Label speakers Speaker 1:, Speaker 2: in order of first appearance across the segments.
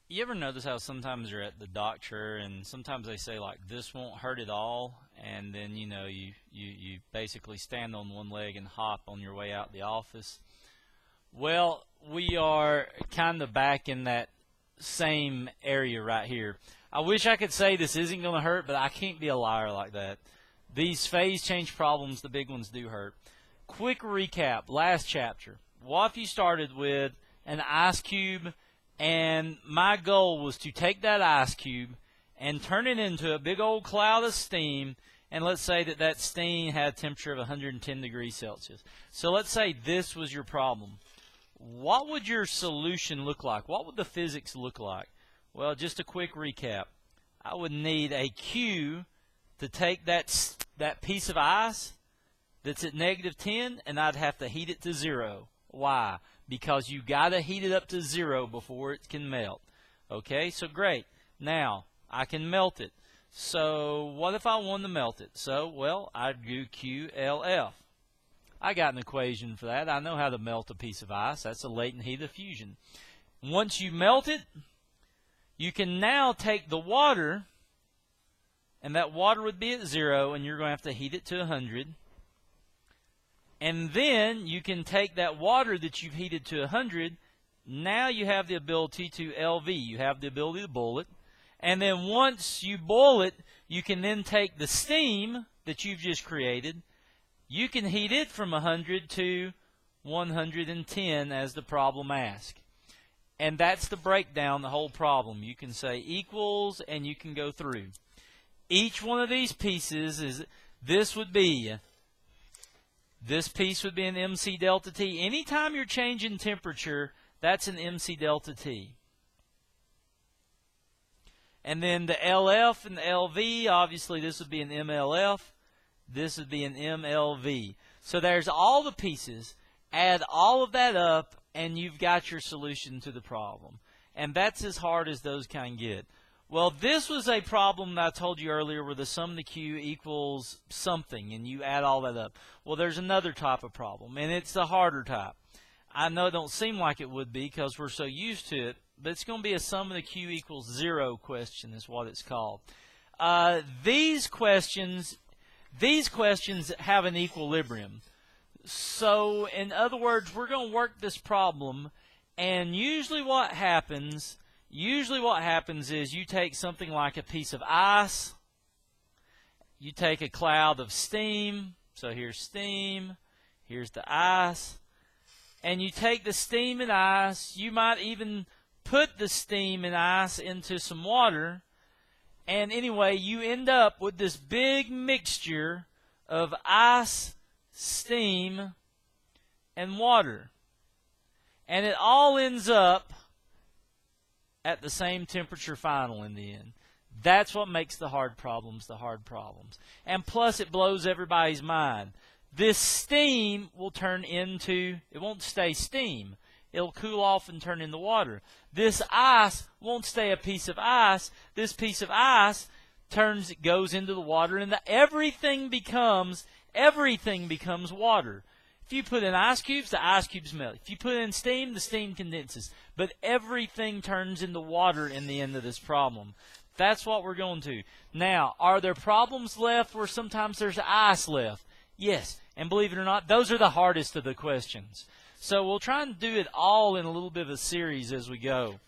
Speaker 1: You ever notice how sometimes you're at the doctor and sometimes they say like this won't hurt at all, and then you basically stand on one leg and hop on your way out the office? Well, we are kind of back in that same area right here. I wish I could say this isn't going to hurt, but I can't be a liar like that. These phase change problems, the big ones, do hurt. Quick recap, last chapter. What if you started with an ice cube, and my goal was to take that ice cube and turn it into a big old cloud of steam, and let's say that that steam had a temperature of 110 degrees Celsius. So let's say this was your problem. What would your solution look like? What would the physics look like? Well, just a quick recap. I would need a Q to take that piece of ice that's at -10, and I'd have to heat it to 0. Why? Because you got to heat it up to 0 before it can melt. Okay, so great. Now, I can melt it. So what if I wanted to melt it? So, well, I'd do QLF. I got an equation for that. I know how to melt a piece of ice. That's a latent heat of fusion. Once you melt it, you can now take the water, and that water would be at 0, and you're going to have to heat it to 100. And then you can take that water that you've heated to 100. Now you have the ability to LV. You have the ability to boil it. And then once you boil it, you can then take the steam that you've just created. You can heat it from 100 to 110 as the problem asks. And that's the breakdown, the whole problem. You can say equals, and you can go through. Each one of these pieces this piece would be an MC delta T. Anytime you're changing temperature, that's an MC delta T. And then the LF and the LV, obviously this would be an MLF. This would be an MLV. So there's all the pieces. Add all of that up, and you've got your solution to the problem. And that's as hard as those can get. Well, this was a problem that I told you earlier where the sum of the Q equals something, and you add all that up. Well, there's another type of problem, and it's the harder type. I know it don't seem like it would be because we're so used to it, but it's going to be a sum of the Q equals 0 question is what it's called. These questions have an equilibrium. So, in other words, we're going to work this problem, and usually what happens is you take something like a piece of ice, you take a cloud of steam, so here's steam, here's the ice, and you take the steam and ice, you might even put the steam and ice into some water, and anyway, you end up with this big mixture of ice, steam, and water. And it all ends up at the same temperature final in the end. That's what makes the hard problems the hard problems. And plus it blows everybody's mind. This steam will turn into, it won't stay steam. It'll cool off and turn into water. This ice won't stay a piece of ice. This piece of ice goes into the water, and everything becomes water. If you put in ice cubes, the ice cubes melt. If you put in steam, the steam condenses. But everything turns into water in the end of this problem. That's what we're going to. Now, are there problems left where sometimes there's ice left? Yes, and believe it or not, those are the hardest of the questions. So we'll try and do it all in a little bit of a series as we go.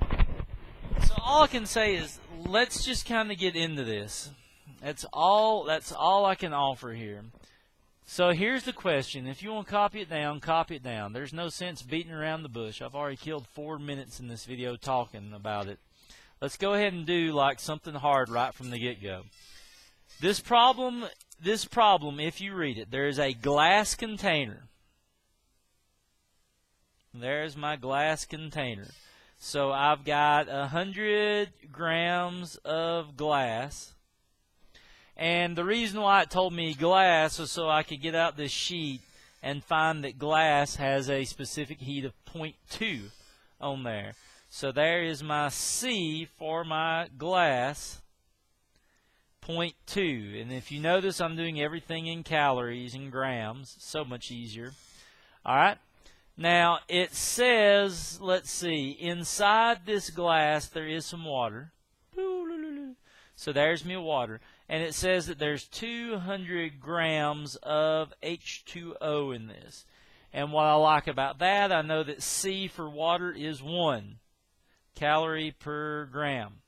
Speaker 1: So all I can say is let's just kind of get into this. That's all I can offer here. So here's the question. If you want to copy it down, copy it down. There's no sense beating around the bush. I've already killed 4 minutes in this video talking about it. Let's go ahead and do like something hard right from the get-go. This problem, if you read it, there is a glass container. There's my glass container. So I've got 100 grams of glass. And the reason why it told me glass was so I could get out this sheet and find that glass has a specific heat of 0.2 on there. So there is my C for my glass, 0.2. And if you notice, I'm doing everything in calories and grams. So much easier. All right. Now, it says, let's see, inside this glass there is some water. So there's me water. And it says that there's 200 grams of H2O in this. And what I like about that, I know that C for water is 1 calorie per gram.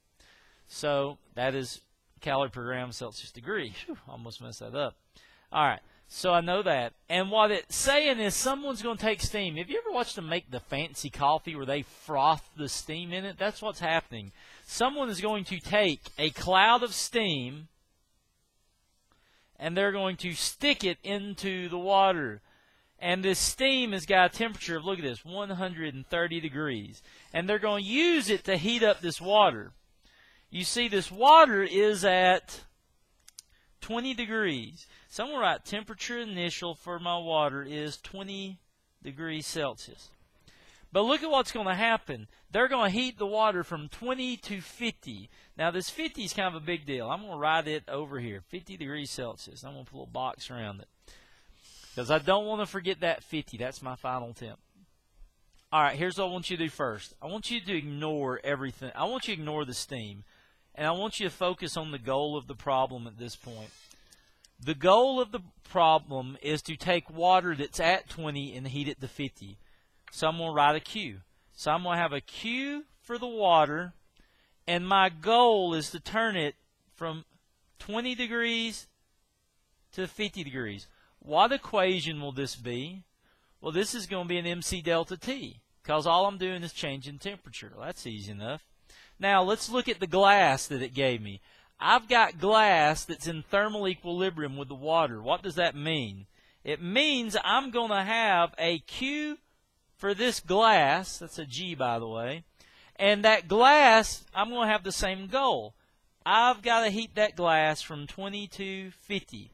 Speaker 1: So that is calorie per gram Celsius degree. Whew, almost messed that up. All right. So I know that. And what it's saying is someone's going to take steam. Have you ever watched them make the fancy coffee where they froth the steam in it? That's what's happening. Someone is going to take a cloud of steam and they're going to stick it into the water. And this steam has got a temperature of, look at this, 130 degrees. And they're going to use it to heat up this water. You see, this water is at 20 degrees. So I'm going to write temperature initial for my water is 20 degrees Celsius. But look at what's going to happen. They're going to heat the water from 20 to 50. Now this 50 is kind of a big deal. I'm going to write it over here, 50 degrees Celsius. I'm going to put a little box around it, because I don't want to forget that 50. That's my final temp. All right, here's what I want you to do first. I want you to ignore everything. I want you to ignore the steam. And I want you to focus on the goal of the problem at this point. The goal of the problem is to take water that's at 20 and heat it to 50. So I'm going to write a Q. So I'm going to have a Q for the water, and my goal is to turn it from 20 degrees to 50 degrees. What equation will this be? Well, this is going to be an MC delta T, because all I'm doing is changing temperature. Well, that's easy enough. Now, let's look at the glass that it gave me. I've got glass that's in thermal equilibrium with the water. What does that mean? It means I'm going to have a Q for this glass. That's a G, by the way. And that glass, I'm going to have the same goal. I've got to heat that glass from 20 to 50.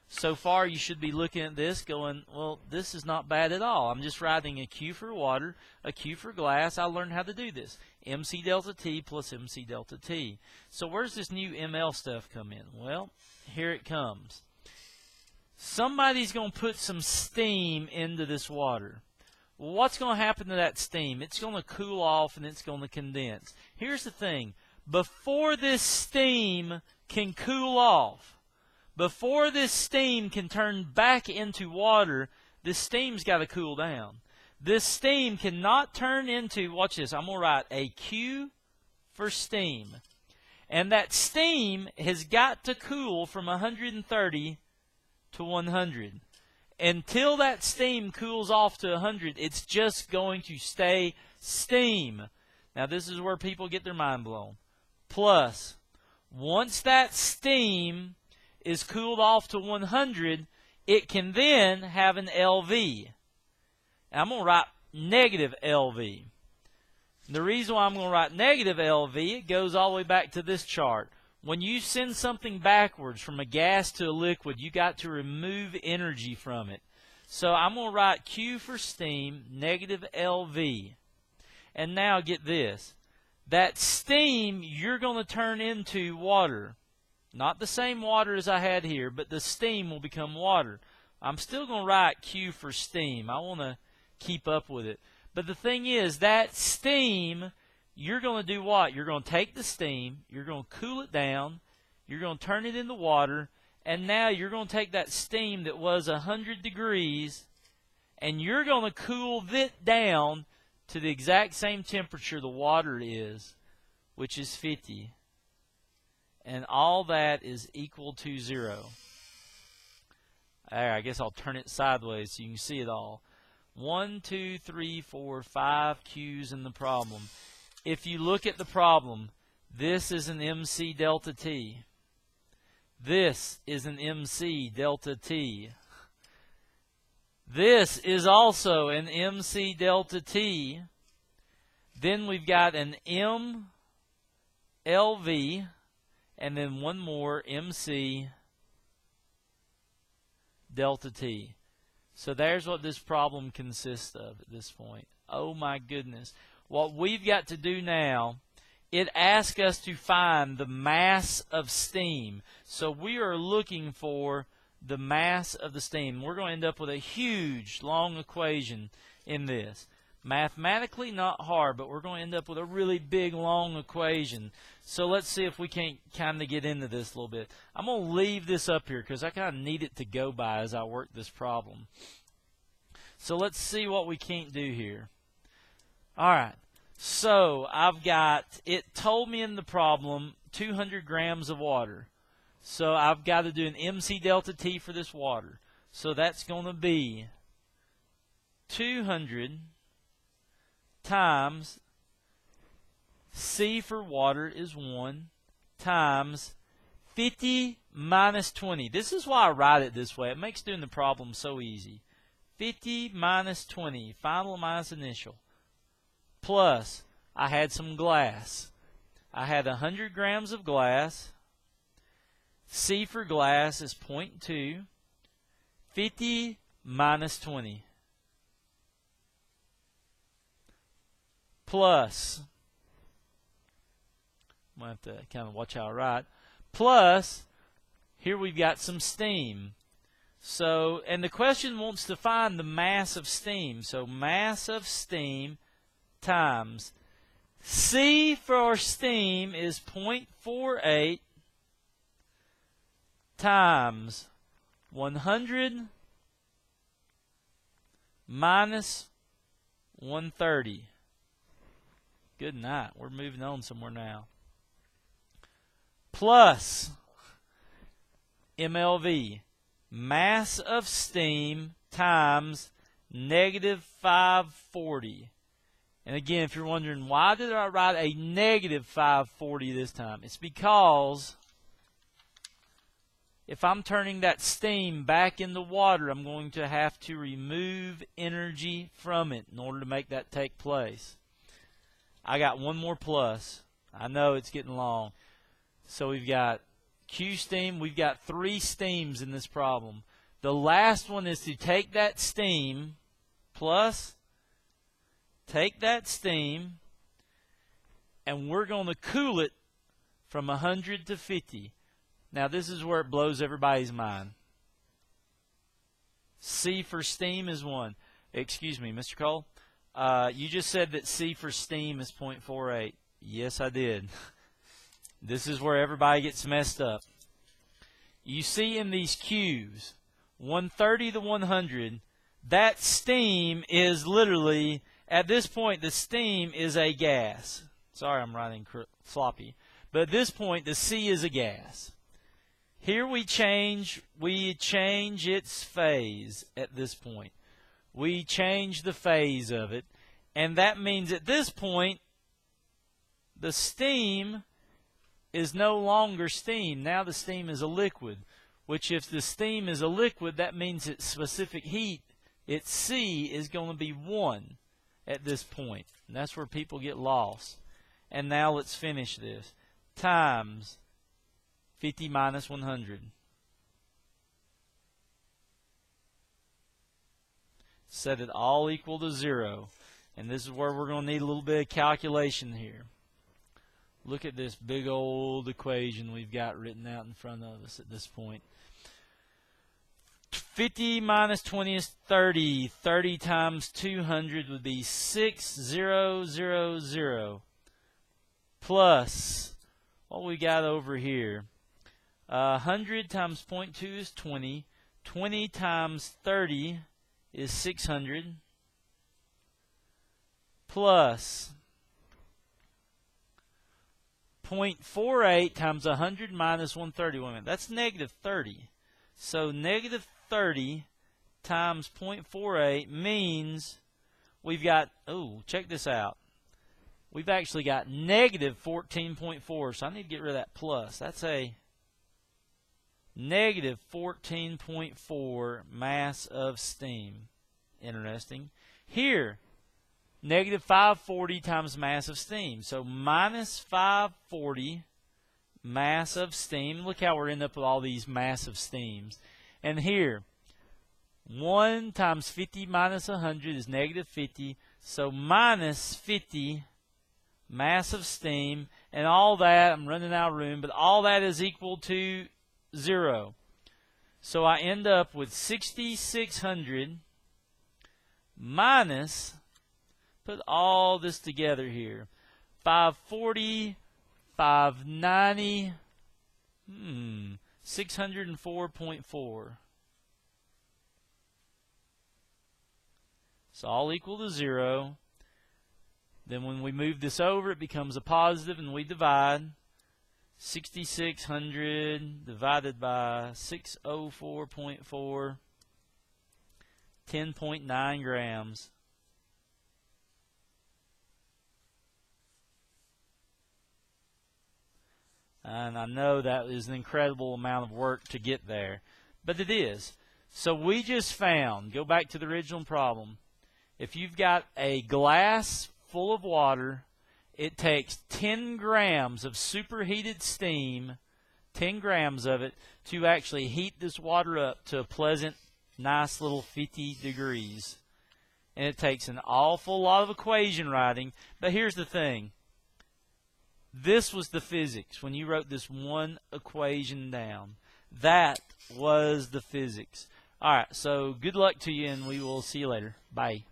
Speaker 1: So far, you should be looking at this going, well, this is not bad at all. I'm just writing a Q for water, a Q for glass. I learned how to do this. MC delta T plus MC delta T. So where's this new ML stuff come in? Well, here it comes. Somebody's going to put some steam into this water. Well, what's going to happen to that steam? It's going to cool off and it's going to condense. Here's the thing. Before this steam can cool off, before this steam can turn back into water, this steam's got to cool down. This steam cannot turn into, watch this, I'm going to write a Q for steam. And that steam has got to cool from 130 to 100. Until that steam cools off to 100, it's just going to stay steam. Now this is where people get their mind blown. Plus, once that steam is cooled off to 100, it can then have an LV. And I'm going to write negative LV. The reason why I'm going to write negative LV, it goes all the way back to this chart. When you send something backwards from a gas to a liquid, you got to remove energy from it. So I'm going to write Q for steam, negative LV. And now get this. That steam you're going to turn into water. Not the same water as I had here, but the steam will become water. I'm still going to write Q for steam. I want to keep up with it. But the thing is, that steam, you're going to do what? You're going to take the steam, you're going to cool it down, you're going to turn it into water, and now you're going to take that steam that was 100 degrees, and you're going to cool it down to the exact same temperature the water is, which is 50. And all that is equal to 0. There, I guess I'll turn it sideways so you can see it all. 1, 2, 3, 4, 5 Q's in the problem. If you look at the problem, this is an MC delta T. This is an MC delta T. This is also an MC delta T. Then we've got an MLV, and then one more MC delta T. So there's what this problem consists of at this point. Oh my goodness. What we've got to do now, it asks us to find the mass of steam. So we are looking for the mass of the steam. We're going to end up with a huge, long equation. in this. Mathematically not hard, but we're going to end up with a really big, long equation. So let's see if we can't kind of get into this a little bit. I'm going to leave this up here because I kind of need it to go by as I work this problem. So let's see what we can't do here. All right. So I've got, it told me in the problem 200 grams of water. So I've got to do an mcdeltaT for this water. So that's going to be 200 times C for water is 1 times 50 minus 20. This is why I write it this way. It makes doing the problem so easy. 50 minus 20, final minus initial. Plus, I had some glass. I had 100 grams of glass. C for glass is 0.2. 50 minus 20. Plus, I'm going to have to kind of watch how I write. Plus, here we've got some steam. So, and the question wants to find the mass of steam. So, mass of steam times C for steam is 0.48 times 100 minus 130. Good night. We're moving on somewhere now. Plus MLV, mass of steam times negative 540. And again, if you're wondering, why did I write a negative 540 this time? It's because if I'm turning that steam back into water, I'm going to have to remove energy from it in order to make that take place. I got one more plus. I know it's getting long. So we've got Q steam. We've got 3 steams in this problem. The last one is to take that steam plus take that steam, and we're going to cool it from 100 to 50. Now, this is where it blows everybody's mind. C for steam is 1. Excuse me, Mr. Cole. You just said that C for steam is 0.48. Yes, I did. This is where everybody gets messed up. You see in these Q's, 130 to 100, that steam is literally, at this point, the steam is a gas. Sorry, I'm writing floppy. But at this point, the C is a gas. Here we change its phase at this point. We change the phase of it. And that means at this point, the steam is no longer steam. Now the steam is a liquid. Which if the steam is a liquid, that means its specific heat, its C, is going to be 1 at this point. And that's where people get lost. And now let's finish this. Times 50 minus 100. Set it all equal to 0. And this is where we're going to need a little bit of calculation here. Look at this big old equation we've got written out in front of us at this point. 50 minus 20 is 30. 30 times 200 would be 6000. Plus, what we got over here. 100 times 0.2 is 20. 20 times 30 is 600. Plus 0.48 times 100 minus 130. Wait a minute, that's negative 30. So negative 30 times 0.48 means we've got, oh, check this out. We've actually got negative 14.4, so I need to get rid of that plus. That's a negative 14.4 mass of steam. Interesting. Here, negative 540 times mass of steam. So minus 540 mass of steam. Look how we're ending up with all these massive steams. And here, 1 times 50 minus 100 is negative 50. So minus 50 mass of steam. And all that, I'm running out of room, but all that is equal to 0. So I end up with 6,600 minus, put all this together here, 540, 590, 604.4. It's all equal to 0. Then when we move this over, it becomes a positive, and we divide. 6,600 divided by 604.4, 10.9 grams. And I know that is an incredible amount of work to get there, but it is. So we just found, go back to the original problem, if you've got a glass full of water, it takes 10 grams of superheated steam, 10 grams of it, to actually heat this water up to a pleasant, nice little 50 degrees. And it takes an awful lot of equation writing, but here's the thing. This was the physics when you wrote this one equation down. That was the physics. All right, so good luck to you, and we will see you later. Bye.